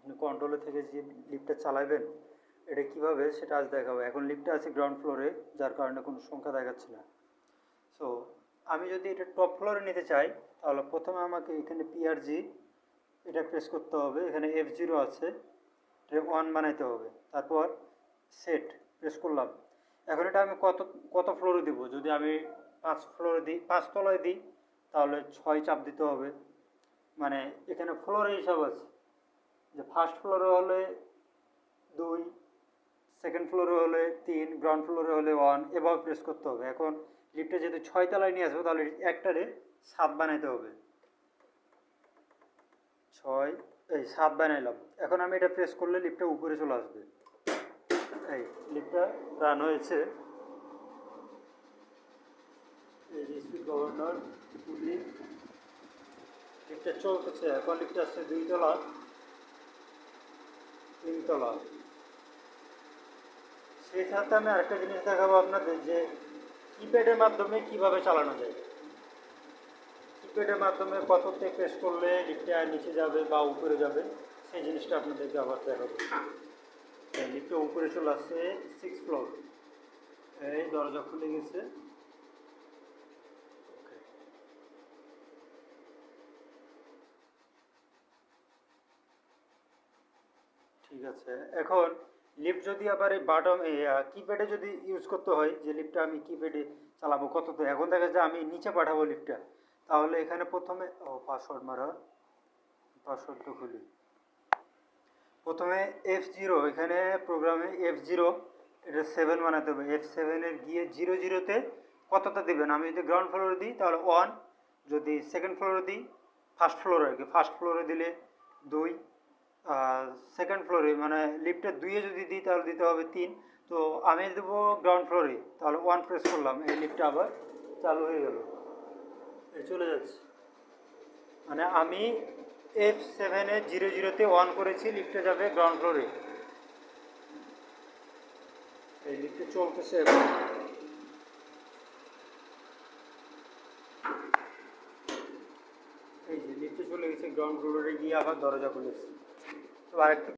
আপনি কন্ট্রোলে থেকে যে লিফটটা চালাবেন এটা কিভাবে সেটা আজ দেখাবো। এখন লিফটটা আছে গ্রাউন্ড ফ্লোরে, যার কারণে কোনো সংখ্যা দেখাচ্ছে না। সো আমি যদি এটা টপ ফ্লোরে নিতে চাই তাহলে প্রথমে আমাকে এখানে পিআরজি এটা প্রেস করতে হবে। এখানে F0 আছে, এটা 1 বানাইতে হবে। তারপর সেট প্রেস করলাম। এখন এটা আমি কত কত ফ্লোরে দিব, যদি আমি 5 ফ্লোরে দিই, 5 তলায় দিই তাহলে 6 চাপ দিতে হবে। মানে এখানে ফ্লোরের হিসাব আছে, যে ফার্স্ট ফ্লোরে হলে 2, সেকেন্ড ফ্লোরে হলে 3, গ্রাউন্ড ফ্লোরে হলে 1, এভাবে প্রেস করতে হবে। এখন লিফটে যেহেতু 6 তলায় নিয়ে আসবো তাহলে একটারে 7 বানাইতে হবে। 7 বানাইলাম। এখন আমি এটা প্রেস করলে লিফটটা উপরে চলে আসবে। এই লিফটটা রান হয়েছে। এই যে স্পিড গভর্নর লিফটটা চলতেছে। এখন লিফটটা আসছে 2 তলা, 3 তলা। সেই সাথে আমি আরেকটা জিনিস দেখাবো আপনাদের, যে কিপ্যাডের মাধ্যমে কিভাবে চালানো যায়। কিপ্যাডের মাধ্যমে কততে প্রেস করলে লিফটটা নিচে যাবে বা উপরে যাবে সেই জিনিসটা আপনাদেরকে আবার দেখাবো। লিফটটা উপরে চলে আসছে 6 ফ্লোর। এই দরজা খুলে গেছে। ঠিক আছে। এখন লিফট যদি আবার এই বাটম কিপ্যাডে যদি ইউজ করতে হয়, যে লিফটটা আমি কিপ্যাডে চালাবো কততে, এখন দেখা যায় আমি নিচে পাঠাবো লিফটটা, তাহলে এখানে প্রথমে পাসওয়ার্ডটা খুলি। প্রথমে F0, এখানে প্রোগ্রামে F0 এটা 7 বানাতে হবে। F7-এর গিয়ে 0-0-তে কতটা দেবেন। আমি যদি গ্রাউন্ড ফ্লোরে দিই তাহলে 1, যদি সেকেন্ড ফ্লোরে দিই, ফার্স্ট ফ্লোরে আর কি, ফার্স্ট ফ্লোরে দিলে 2, সেকেন্ড ফ্লোরে মানে লিফটের 2-এ যদি দিই তাহলে দিতে হবে 3। তো আমি দেবো গ্রাউন্ড ফ্লোরে, তাহলে 1 প্রেস করলাম, এই লিফটটা আবার চালু হয়ে গেল, এই চলে যাচ্ছে। মানে আমি F7-এ 0-0-তে 1 করেছি, লিফটে যাবে গ্রাউন্ড ফ্লোরে। এই লিফটে চলতেছে এখন। এই যে লিফটে চলে গেছে গ্রাউন্ড ফ্লোরে গিয়ে আবার দরজা খুলেছে। তো আরেকটু